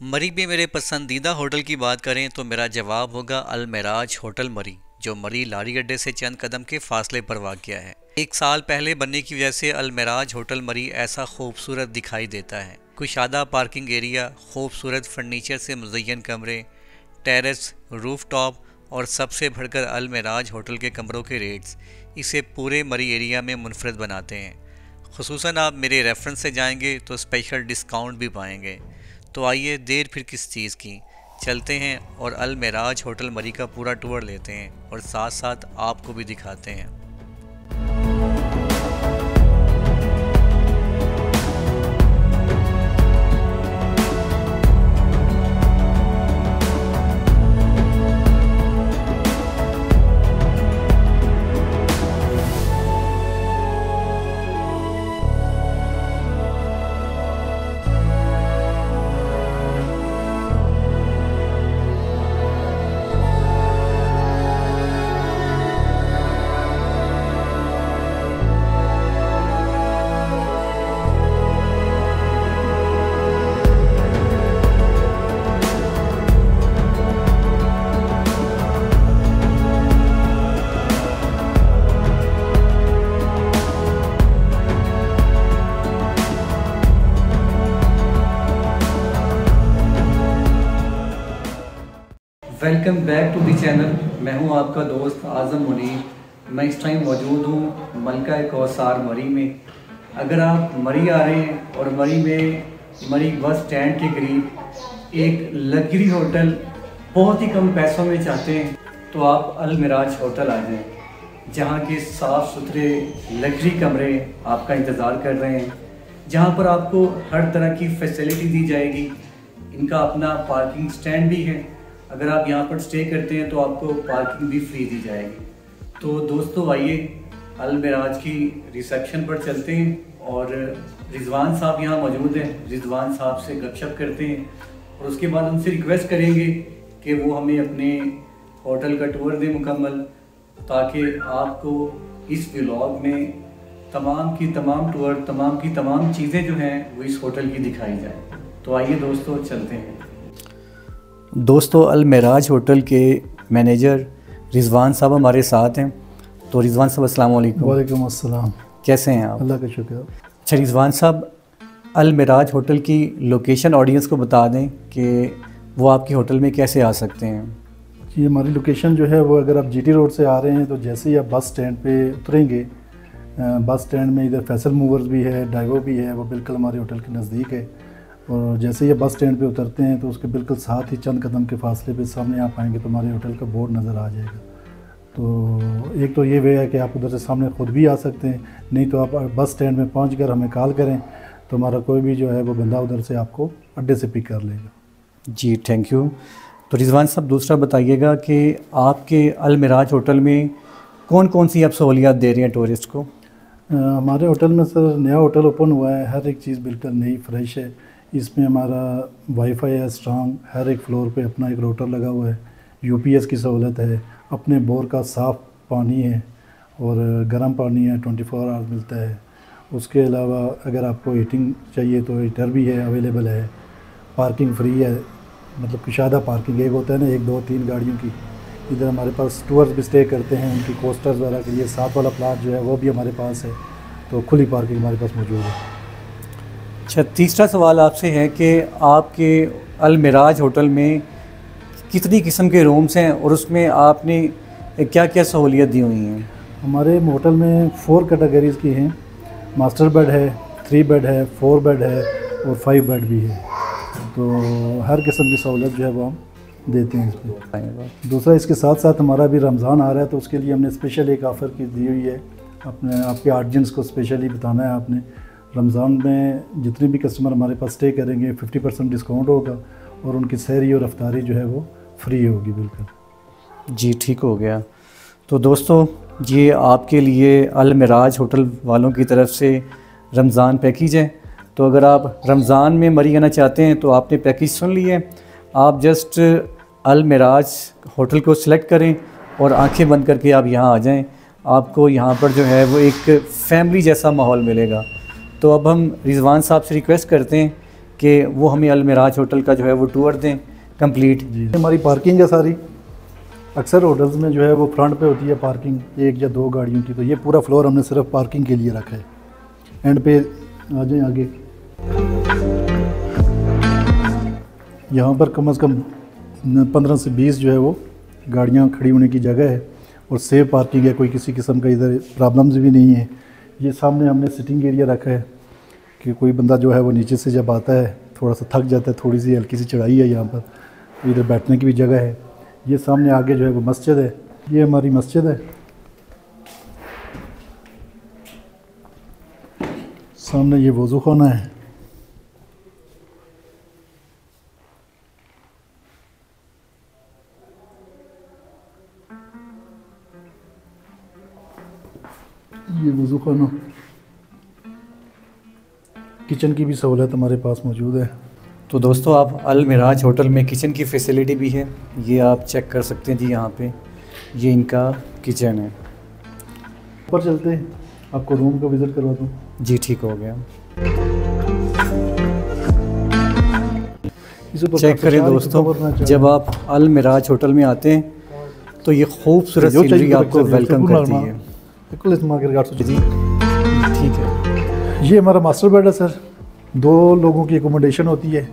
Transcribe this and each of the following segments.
मरी में मेरे पसंदीदा होटल की बात करें तो मेरा जवाब होगा अल मेराज होटल मरी, जो मरी लारी अड्डे से चंद कदम के फासले पर वाक़या है। 1 साल पहले बनने की वजह से अल मेराज होटल मरी ऐसा खूबसूरत दिखाई देता है। कुशादा पार्किंग एरिया, खूबसूरत फर्नीचर से मुज़य्यन कमरे, टेरेस, रूफटॉप और सबसे बढ़कर अल मेराज होटल के कमरों के रेट्स इसे पूरे मरी एरिया में मुनफरद बनाते हैं। खुसूसन आप मेरे रेफरेंस से जाएंगे तो स्पेशल डिस्काउंट भी पाएंगे। तो आइए देर फिर किस चीज़ की, चलते हैं और अल मेराज होटल मरी का पूरा टूर लेते हैं और साथ साथ आपको भी दिखाते हैं। Welcome back to the channel. मैं हूं आपका दोस्त आज़म मुनीर। मैं इस टाइम मौजूद हूं मलका कौसार मरी में। अगर आप मरी आ रहे हैं और मरी में मरी बस स्टैंड के करीब एक लग्जरी होटल बहुत ही कम पैसों में चाहते हैं तो आप अल मेराज होटल आ जाएं, जहां के साफ़ सुथरे लग्जरी कमरे आपका इंतज़ार कर रहे हैं, जहां पर आपको हर तरह की फैसिलिटी दी जाएगी। इनका अपना पार्किंग स्टैंड भी है। अगर आप यहाँ पर स्टे करते हैं तो आपको पार्किंग भी फ्री दी जाएगी। तो दोस्तों आइए अल मेराज की रिसेप्शन पर चलते हैं और रिजवान साहब यहाँ मौजूद हैं। रिजवान साहब से गपशप करते हैं और उसके बाद उनसे रिक्वेस्ट करेंगे कि वो हमें अपने होटल का टूर दें मुकम्मल, ताकि आपको इस व्लॉग में तमाम की तमाम टूर, तमाम की तमाम चीज़ें जो हैं वो इस होटल की दिखाई जाए। तो आइए दोस्तों चलते हैं। दोस्तों अल मेराज होटल के मैनेजर रिजवान साहब हमारे साथ हैं। तो रिजवान साहब अस्सलाम वालेकुम। वालेकुम अस्सलाम। कैसे हैं आप? अल्लाह का शुक्र। अच्छा रिजवान साहब, अल मेराज होटल की लोकेशन ऑडियंस को बता दें कि वो आपके होटल में कैसे आ सकते हैं। जी, हमारी लोकेशन जो है वो, अगर आप जीटी रोड से आ रहे हैं तो जैसे ही आप बस स्टैंड पे उतरेंगे, बस स्टैंड में इधर फैसल मूवर्स भी है, डाइवो भी है, वो बिल्कुल हमारे होटल के नज़दीक है। और जैसे ही बस स्टैंड पे उतरते हैं तो उसके बिल्कुल साथ ही चंद कदम के फासले पे सामने आप आएंगे तो हमारे होटल का बोर्ड नज़र आ जाएगा। तो एक तो ये वे है कि आप उधर से सामने ख़ुद भी आ सकते हैं, नहीं तो आप बस स्टैंड में पहुँच कर हमें कॉल करें तो हमारा कोई भी जो है वो बंदा उधर से आपको अड्डे से पिक कर लेगा। जी थैंक यू। तो रिजवान साहब दूसरा बताइएगा कि आपके अल मेराज होटल में कौन कौन सी आप सहूलियात दे रहे हैं टूरिस्ट को? हमारे होटल में सर नया होटल ओपन हुआ है, हर एक चीज़ बिल्कुल नई फ्रेश है। इसमें हमारा वाईफाई है स्ट्रांग, हर एक फ्लोर पे अपना एक राउटर लगा हुआ है, यूपीएस की सहूलत है, अपने बोर का साफ़ पानी है और गर्म पानी है, 24 आवर्स मिलता है। उसके अलावा अगर आपको हीटिंग चाहिए तो हीटर भी है, अवेलेबल है। पार्किंग फ्री है, मतलब कुशादा पार्किंग एक होता है ना, 1 2 3 गाड़ियों की। इधर हमारे पास टूर्स भी स्टे करते हैं, उनकी कोस्टर्स वगैरह के लिए साथ वाला प्लाट जो है वो भी हमारे पास है, तो खुली पार्किंग हमारे पास मौजूद है। अच्छा, तीसरा सवाल आपसे है कि आपके अल मेराज होटल में कितनी किस्म के रूम्स हैं और उसमें आपने क्या क्या सहूलियत दी हुई हैं? हमारे होटल में 4 कैटेगरीज़ की हैं। मास्टर बेड है, 3 बेड है, 4 बेड है और 5 बेड भी है। तो हर किस्म की सहूलत जो है वो हम देते हैं इसमें। दूसरा, इसके साथ साथ हमारा भी रमज़ान आ रहा है तो उसके लिए हमने स्पेशल एक ऑफ़र की दी हुई है। अपने आपके ऑडियंस को स्पेशली बताना है आपने, रमज़ान में जितने भी कस्टमर हमारे पास स्टे करेंगे 50% डिस्काउंट होगा और उनकी सहरी और अफ्तारी जो है वो फ्री होगी बिल्कुल। जी ठीक हो गया। तो दोस्तों ये आपके लिए अल मेराज होटल वालों की तरफ से रमज़ान पैकेज है। तो अगर आप रमज़ान में मरी आना चाहते हैं तो आपने पैकेज सुन लिए। आप जस्ट अल मेराज होटल को सिलेक्ट करें और आंखें बंद करके आप यहाँ आ जाएं। आपको यहाँ पर जो है वो एक फैमिली जैसा माहौल मिलेगा। तो अब हम रिजवान साहब से रिक्वेस्ट करते हैं कि वो हमें अलमिराज होटल का जो है वो टूर दें कंप्लीट। जी, हमारी पार्किंग है सारी। अक्सर होटल्स में जो है वो फ्रंट पे होती है पार्किंग, 1 या 2 गाड़ियों की, तो ये पूरा फ्लोर हमने सिर्फ पार्किंग के लिए रखा है। एंड पे आ जाएं आगे, यहाँ पर कम से कम 15 से 20 जो है वो गाड़ियाँ खड़ी होने की जगह है और सेफ पार्किंग है, कोई किसी किस्म का इधर प्रॉब्लम्स भी नहीं है। ये सामने हमने सिटिंग एरिया रखा है कि कोई बंदा जो है वो नीचे से जब आता है थोड़ा सा थक जाता है, थोड़ी सी हल्की सी चढ़ाई है यहाँ पर, तो इधर बैठने की भी जगह है। ये सामने आगे जो है वो मस्जिद है, ये हमारी मस्जिद है। सामने ये वज़ू खाना है। ये वज़ू खाना, किचन की भी सहूलत हमारे पास मौजूद है। तो दोस्तों आप अलमिराज होटल में किचन की फैसिलिटी भी है, ये आप चेक कर सकते हैं जी। यहाँ पे ये इनका किचन है। ऊपर चलते हैं, आपको रूम का विज़िट करवा दूँ। जी ठीक हो गया। चेक करें दोस्तों, जब आप अलमिराज होटल में आते हैं तो ये खूबसूरत सीनरी आपको वेलकम करती है। जी ठीक है। ये हमारा मास्टर बेड है सर। 2 लोगों की एकोमोडेशन होती है,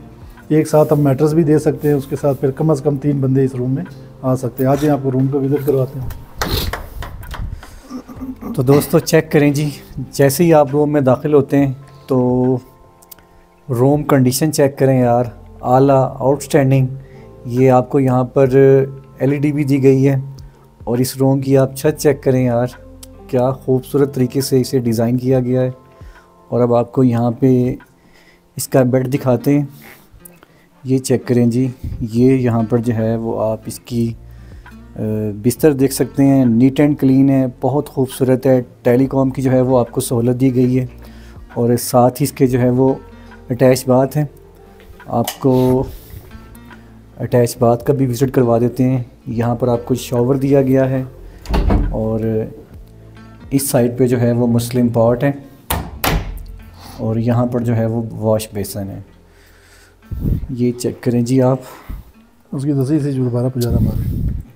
एक साथ हम मैट्रेस भी दे सकते हैं, उसके साथ फिर कम से कम 3 बंदे इस रूम में आ सकते हैं। आज ही आपको रूम का विज़िट करवाते हैं। तो दोस्तों चेक करें जी, जैसे ही आप रूम में दाखिल होते हैं तो रूम कंडीशन चेक करें यार, आला आउटस्टैंडिंग। ये आपको यहाँ पर LED भी दी गई है और इस रूम की आप छत चेक करें यार, क्या खूबसूरत तरीके से इसे डिज़ाइन किया गया है। और अब आपको यहाँ पे इसका बेड दिखाते हैं, ये चेक करें जी। ये यहाँ पर जो है वो आप इसकी बिस्तर देख सकते हैं, नीट एंड क्लीन है, बहुत खूबसूरत है। टेलीकॉम की जो है वो आपको सहूलत दी गई है और साथ ही इसके जो है वो अटैच बाथ है। आपको अटैच बाथ का भी विज़िट करवा देते हैं। यहाँ पर आपको शावर दिया गया है और इस साइड पे जो है वो मुस्लिम पॉट है और यहाँ पर जो है वो वॉश बेसन है। ये चेक करें जी आप, उसकी तस्वीर से दोबारा पुजारा मारे,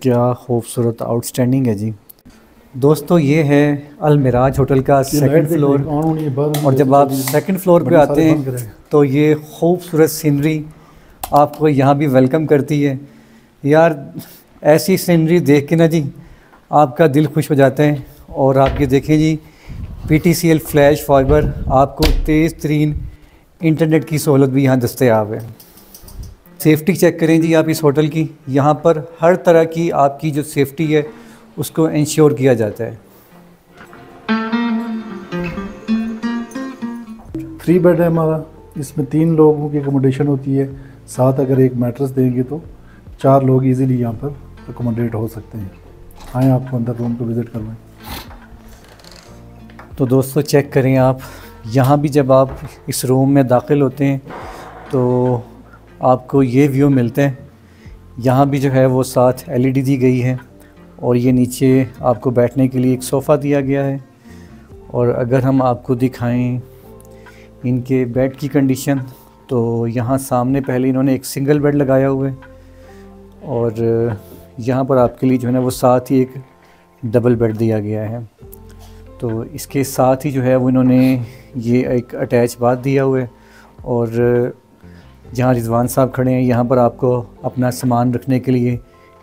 क्या खूबसूरत आउटस्टैंडिंग है जी। दोस्तों ये है अलमिराज होटल का सेकंड फ्लोर और जब आप सेकंड फ्लोर पे आते हैं तो ये खूबसूरत सीनरी आपको यहाँ भी वेलकम करती है यार। ऐसी सीनरी देख के ना जी आपका दिल खुश हो जाता है। और आप ये देखें जी, PTCL फ्लैश फाइबर, आपको तेज़ तरीन इंटरनेट की सहूलत भी यहाँ दस्तयाब है। सेफ्टी चेक करें जी आप इस होटल की, यहाँ पर हर तरह की आपकी जो सेफ्टी है उसको इंश्योर किया जाता है। 3 बेड है हमारा, इसमें 3 लोगों की एकोमोडेशन होती है। साथ अगर एक मैट्रेस देंगे तो 4 लोग इजीली यहाँ पर एकोमोडेट हो सकते हैं। आए आपको अंदर रूम को विज़िट करवाएं। तो दोस्तों चेक करें आप, यहाँ भी जब आप इस रूम में दाखिल होते हैं तो आपको ये व्यू मिलते हैं। यहाँ भी जो है वो साथ LED दी गई है और ये नीचे आपको बैठने के लिए एक सोफ़ा दिया गया है। और अगर हम आपको दिखाएं इनके बेड की कंडीशन, तो यहाँ सामने पहले इन्होंने एक सिंगल बेड लगाया हुआ है और यहाँ पर आपके लिए जो है ना वो साथ ही एक डबल बेड दिया गया है। तो इसके साथ ही जो है वो इन्होंने ये एक अटैच बाथ दिया हुआ है और जहाँ रिजवान साहब खड़े हैं यहाँ पर आपको अपना सामान रखने के लिए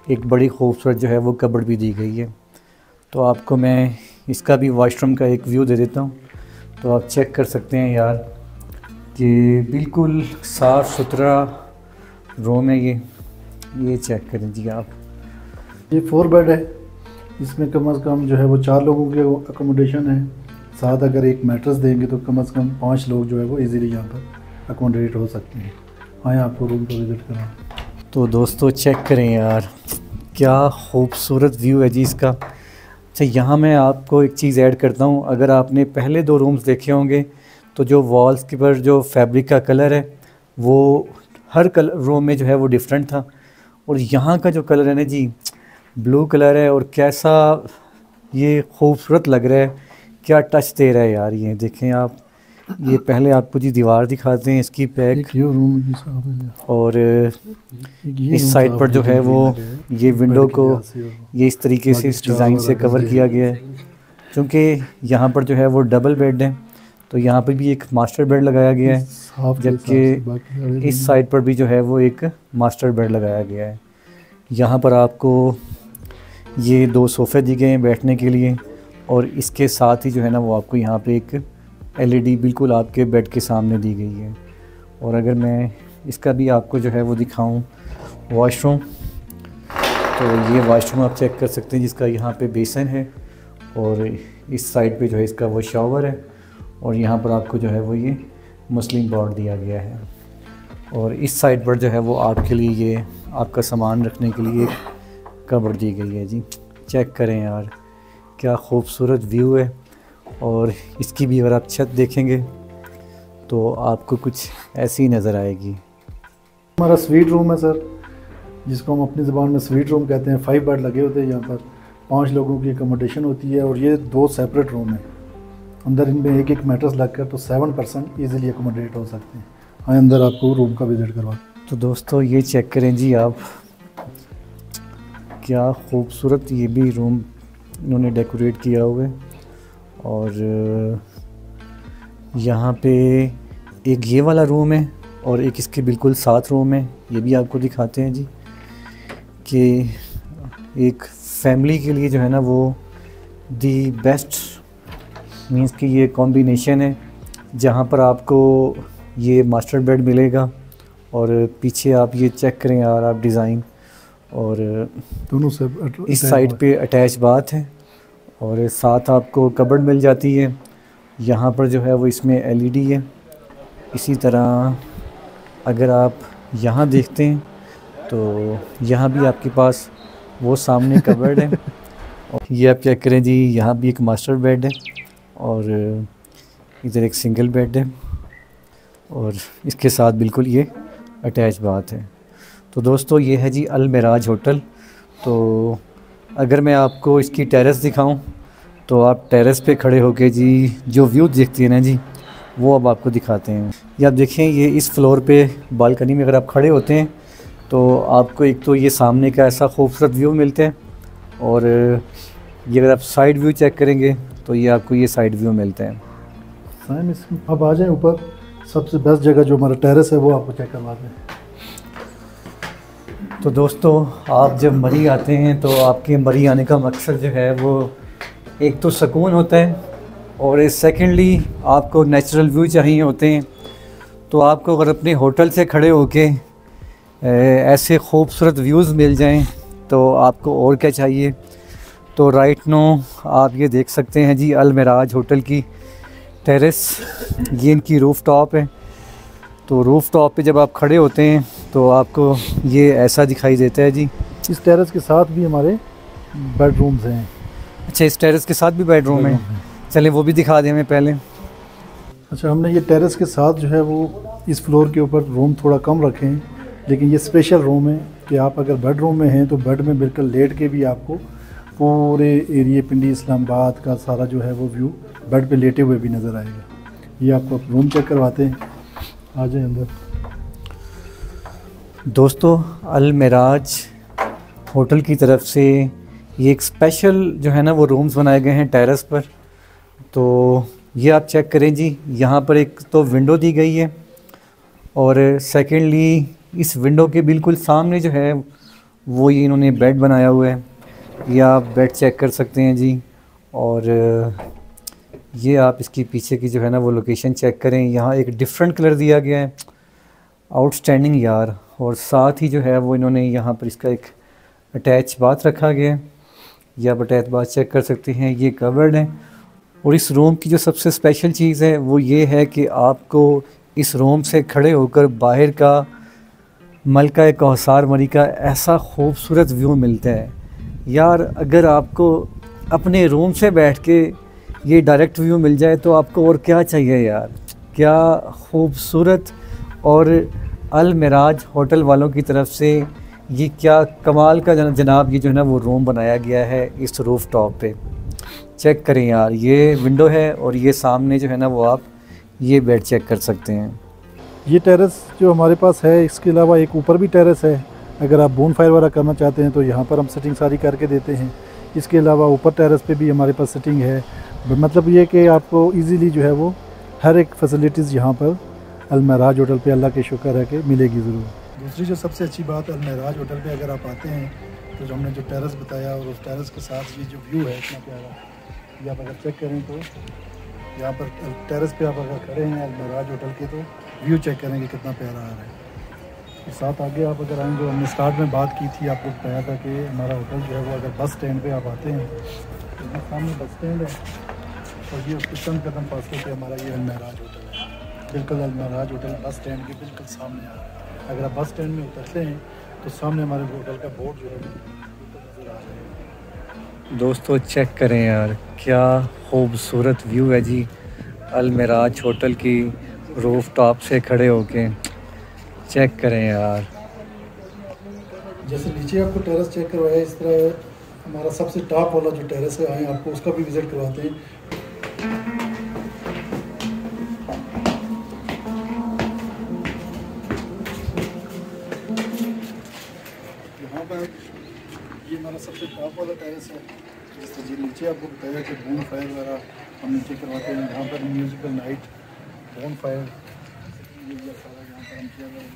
एक बड़ी खूबसूरत जो है वो कबर्ड भी दी गई है। तो आपको मैं इसका भी वॉशरूम का एक व्यू दे देता हूँ, तो आप चेक कर सकते हैं यार कि बिल्कुल साफ़ सुथरा रूम है ये चेक करें जी आप। ये 4 बेड है, इसमें कम से कम जो है वो 4 लोगों की अकोमोडेशन है। साथ अगर एक मैट्रेस देंगे तो कम से कम 5 लोग जो है वो इजीली यहाँ पर अकोमोडेट हो सकते हैं। आए आपको रूम को विज़िट कराएं। तो दोस्तों चेक करें यार, क्या खूबसूरत व्यू है जी इसका। अच्छा, यहाँ मैं आपको एक चीज़ ऐड करता हूँ। अगर आपने पहले 2 रूम्स देखे होंगे तो जो वॉल्स के पर जो फैब्रिक का कलर है वो हर कलर रूम में जो है वो डिफरेंट था और यहाँ का जो कलर है ना जी ब्लू कलर है और कैसा ये खूबसूरत लग रहा है, क्या टच दे रहा है यार। ये देखें आप, ये पहले आपको जी दीवार दिखाते हैं इसकी पैक, ये रूम भी साफ है और ये इस रूम साइड साफ पर जो है वो है, ये विंडो बेड के को लिहाज से और ये इस तरीके से बाकी इस डिज़ाइन से चार कवर वगैरह किया गया है, क्योंकि यहाँ पर जो है वो डबल बेड है, तो यहाँ पर भी एक मास्टर बेड लगाया गया है, साफ के हिसाब से जबकि बाकी सारे इस साइड पर भी जो है वो एक मास्टर बेड लगाया गया है। यहाँ पर आपको ये 2 सोफ़े दिए गए हैं बैठने के लिए, और इसके साथ ही जो है ना वो आपको यहाँ पे एक एलईडी बिल्कुल आपके बेड के सामने दी गई है। और अगर मैं इसका भी आपको जो है वो दिखाऊं वॉशरूम, तो ये वॉशरूम आप चेक कर सकते हैं जिसका यहाँ पे बेसन है, और इस साइड पे जो है इसका वो शावर है, और यहाँ पर आपको जो है वो ये मुस्लिम बोर्ड दिया गया है, और इस साइड पर जो है वो आपके लिए ये आपका सामान रखने के लिए एक कबर्ड दी गई है जी। चेक करें यार, क्या खूबसूरत व्यू है, और इसकी भी अगर आप छत देखेंगे तो आपको कुछ ऐसी ही नज़र आएगी। हमारा स्वीट रूम है सर, जिसको हम अपनी ज़बान में स्वीट रूम कहते हैं। 5 बेड लगे होते हैं, यहाँ पर 5 लोगों की अकोमोडेशन होती है, और ये 2 सेपरेट रूम है। अंदर इनमें एक मैट्रेस लगकर तो 7 पर्सन ईज़िली अकोमोडेट हो सकते हैं। हाँ, अंदर आपको रूम का विज़िट करवा। तो दोस्तों ये चेक करें जी आप, क्या खूबसूरत ये भी रूम इन्होंने डेकोरेट किया हुआ है, और यहाँ पे एक ये वाला रूम है और एक इसके बिल्कुल साथ रूम है। ये भी आपको दिखाते हैं जी कि एक फैमिली के लिए जो है ना वो दी बेस्ट मींस कि ये कॉम्बिनेशन है, जहाँ पर आपको ये मास्टर बेड मिलेगा, और पीछे आप ये चेक करें यार आप डिज़ाइन, और दोनों से इस साइड पे अटैच बाथ है, और साथ आपको कबर्ड मिल जाती है। यहाँ पर जो है वो इसमें एलईडी है। इसी तरह अगर आप यहाँ देखते हैं तो यहाँ भी आपके पास वो सामने कबर्ड है, और ये आप चेक करें जी, यहाँ भी एक मास्टर बेड है, और इधर एक सिंगल बेड है, और इसके साथ बिल्कुल ये अटैच बात है। तो दोस्तों ये है जी अल मेराज होटल। तो अगर मैं आपको इसकी टेरेस दिखाऊं तो आप टेरेस पे खड़े होके जी जो व्यू देखती हैं ना जी, वो अब आपको दिखाते हैं। ये आप देखें, ये इस फ्लोर पे बालकनी में अगर आप खड़े होते हैं तो आपको एक तो ये सामने का ऐसा खूबसूरत व्यू मिलते हैं, और ये अगर आप साइड व्यू चेक करेंगे तो ये आपको ये साइड व्यू मिलते हैं। अब आ जाएं ऊपर, सबसे बेस्ट जगह जो हमारा टेरेस है वो आपको चेक करवाते हैं। तो दोस्तों आप जब मरी आते हैं तो आपके मरी आने का मकसद जो है वो एक तो सुकून होता है, और सेकेंडली आपको नेचुरल व्यू चाहिए होते हैं। तो आपको अगर अपने होटल से खड़े होके ऐसे खूबसूरत व्यूज़ मिल जाएं तो आपको और क्या चाहिए। तो राइट नो आप ये देख सकते हैं जी अल मेराज होटल की टेरेस, ये इनकी रूफ़ टॉप है। तो रूफ़ टॉप पे जब आप खड़े होते हैं तो आपको ये ऐसा दिखाई देता है जी। इस टेरेस के साथ भी हमारे बेडरूम्स हैं। अच्छा, इस टेरेस के साथ भी बेडरूम है, चलें वो भी दिखा दें हमें पहले। अच्छा, हमने ये टेरेस के साथ जो है वो इस फ्लोर के ऊपर रूम थोड़ा कम रखे हैं, लेकिन ये स्पेशल रूम है कि आप अगर बेडरूम में हैं तो बेड में बिल्कुल लेट के भी आपको पूरे एरिया पिंडी इस्लामाबाद का सारा जो है वो व्यू बेड पे लेटे हुए भी नज़र आएगा। ये आपको रूम चेक करवाते हैं, आ जाए अंदर। दोस्तों अल मेराज होटल की तरफ से ये एक स्पेशल जो है ना वो रूम्स बनाए गए हैं टेरेस पर। तो ये आप चेक करें जी, यहाँ पर एक तो विंडो दी गई है, और सेकेंडली इस विंडो के बिल्कुल सामने जो है वो ये इन्होंने बेड बनाया हुआ है। ये आप बेड चेक कर सकते हैं जी, और ये आप इसकी पीछे की जो है ना वो लोकेशन चेक करें। यहाँ एक डिफरेंट कलर दिया गया है, आउटस्टैंडिंग यार। और साथ ही जो है वो इन्होंने यहाँ पर इसका एक अटैच बाथ रखा गया है। ये आप अटैच बाथ चेक कर सकते हैं, ये कवर्ड है। और इस रूम की जो सबसे स्पेशल चीज़ है वो ये है कि आपको इस रूम से खड़े होकर बाहर का मलका कौसार मरी का ऐसा खूबसूरत व्यू मिलता है यार। अगर आपको अपने रूम से बैठ के ये डायरेक्ट व्यू मिल जाए तो आपको और क्या चाहिए यार। क्या खूबसूरत, और अल मेराज होटल वालों की तरफ से ये क्या कमाल का जनाब ये जो है ना वो रूम बनाया गया है इस रूफ टॉप पे। चेक करें यार, ये विंडो है और ये सामने जो है ना वो आप ये बेड चेक कर सकते हैं। ये टेरेस जो हमारे पास है, इसके अलावा एक ऊपर भी टेरेस है। अगर आप बोन फायर वगैरह करना चाहते हैं तो यहाँ पर हम सेटिंग सारी करके देते हैं। इसके अलावा ऊपर टेरेस पे भी हमारे पास सेटिंग है। मतलब ये कि आपको इजीली जो है वो हर एक फैसिलिटीज़ यहाँ पर अल महराज होटल पे अल्लाह के शुक्र है कि मिलेगी ज़रूर। दूसरी जो सबसे अच्छी बात अल महराज होटल पे अगर आप आते हैं तो जो हमने जो टेरेस बताया और उस टेरेस के साथ ये जो व्यू है इतना प्यारा, ये आप अगर चेक करें तो यहाँ पर टेरेस पे आप अगर खड़े हैं अल महराज होटल के तो व्यू चेक करेंगे कितना प्यारा आ रहा है। इस साथ आगे आप अगर आएँ, जो हमने स्टार्ट में बात की थी, आपको बताया था कि हमारा होटल जो है वो अगर बस स्टैंड पे आप आते हैं तो यहाँ सामने बस स्टैंड है और ये उसके चंद कदम फासले पे हमारा ये अल महराज होटल है। बिल्कुल अल महराज होटल बस स्टैंड के बिल्कुल सामने आ रहा है। अगर आप बस स्टैंड में उतरते हैं तो सामने हमारे होटल का बोर्ड जो है नज़र आ रहा है। दोस्तों चेक करें यार, क्या खूबसूरत व्यू है जी अल महराज होटल की रूफ टॉप से खड़े होके। चेक करें यार। जैसे नीचे आपको टेरेस चेक करवाया, इस तरह हमारा सबसे टॉप वाला जो टेरेस है, आए आपको उसका भी विज़िट करवाते हैं। यहाँ पर ये हमारा सबसे टॉप वाला टेरेस है। जैसे जी नीचे आपको बताया कि बोन फायर वगैरह हम नीचे करवाते हैं। यहाँ पर म्यूज़िकल नाइट, बोन फायर, ये सारा यहाँ पर हम किया हुआ है।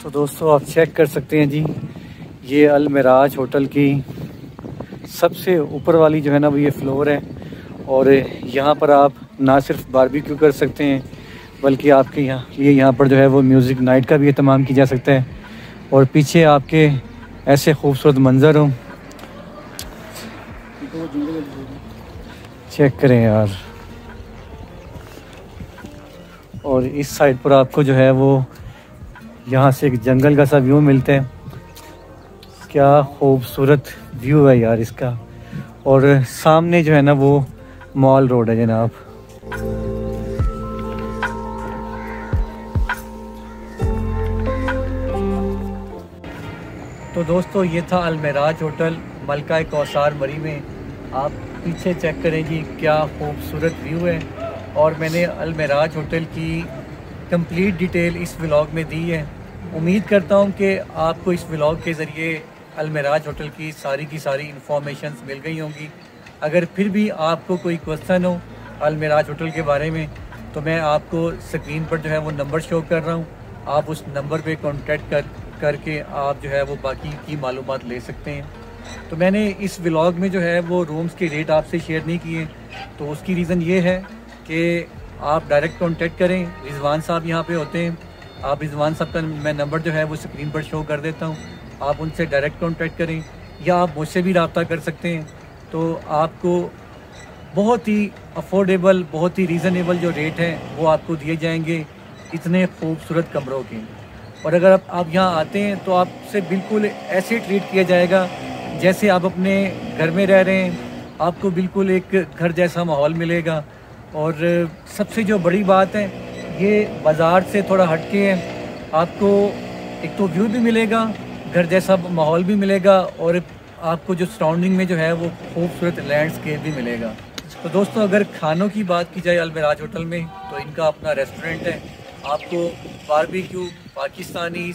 तो दोस्तों आप चेक कर सकते हैं जी, ये अल महराज होटल की सबसे ऊपर वाली जो है ना वो ये फ्लोर है। और यहाँ पर आप ना सिर्फ बारबेक्यू कर सकते हैं बल्कि आपके यहाँ पर जो है वो म्यूज़िक नाइट का भी एहतमाम किया जा सकता है। और पीछे आपके ऐसे खूबसूरत मंज़र हों, चेक करें यार। और इस साइड पर आपको जो है वो यहाँ से एक जंगल का सा व्यू मिलता है। क्या खूबसूरत व्यू है यार इसका। और सामने जो है ना वो मॉल रोड है जनाब। तो दोस्तों ये था अल महराज होटल मलका कौसार मरी में। आप पीछे चेक करें जी, क्या खूबसूरत व्यू है। और मैंने अल महराज होटल की कंप्लीट डिटेल इस व्लॉग में दी है। उम्मीद करता हूँ कि आपको इस व्लॉग के ज़रिए अल महराज होटल की सारी इंफॉर्मेशंस मिल गई होंगी। अगर फिर भी आपको कोई क्वेश्चन हो अल महराज होटल के बारे में तो मैं आपको स्क्रीन पर जो है वो नंबर शो कर रहा हूँ। आप उस नंबर पे कांटेक्ट करके आप जो है वो बाकी की मालूमात ले सकते हैं। तो मैंने इस व्लॉग में जो है वो रूम्स के रेट आपसे शेयर नहीं किए, तो उसकी रीज़न ये है कि आप डायरेक्ट कांटेक्ट करें। रिजवान साहब यहाँ पे होते हैं। आप रिजवान साहब का मैं नंबर जो है वो स्क्रीन पर शो कर देता हूँ, आप उनसे डायरेक्ट कांटेक्ट करें या आप मुझसे भी रब्ता कर सकते हैं। तो आपको बहुत ही अफोर्डेबल, बहुत ही रीज़नेबल जो रेट हैं वो आपको दिए जाएंगे इतने खूबसूरत कमरों के। और अगर आप यहाँ आते हैं तो आपसे बिल्कुल ऐसे ट्रीट किया जाएगा जैसे आप अपने घर में रह रहे हैं। आपको बिल्कुल एक घर जैसा माहौल मिलेगा। और सबसे जो बड़ी बात है, ये बाज़ार से थोड़ा हटके है। आपको एक तो व्यू भी मिलेगा, घर जैसा माहौल भी मिलेगा और आपको जो सराउंडिंग में जो है वो खूबसूरत लैंडस्केप भी मिलेगा। तो दोस्तों अगर खानों की बात की जाए अल महराज होटल में तो इनका अपना रेस्टोरेंट है। आपको बारबेक्यू, पाकिस्तानी,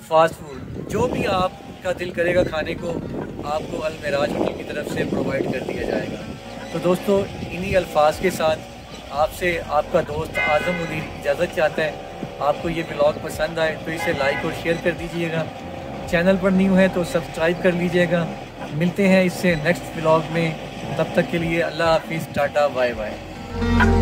फास्ट फूड, जो भी आपका दिल करेगा खाने को आपको अल महराज होटल की तरफ से प्रोवाइड कर दिया जाएगा। तो दोस्तों इन्हीं अल्फाज के साथ आपसे आपका दोस्त आज़म मुनीर इजाज़त चाहता है। आपको ये व्लॉग पसंद आए तो इसे लाइक और शेयर कर दीजिएगा। चैनल पर न्यू है तो सब्सक्राइब कर लीजिएगा। मिलते हैं इससे नेक्स्ट व्लॉग में, तब तक के लिए अल्लाह हाफिज़, टाटा, बाय बाय।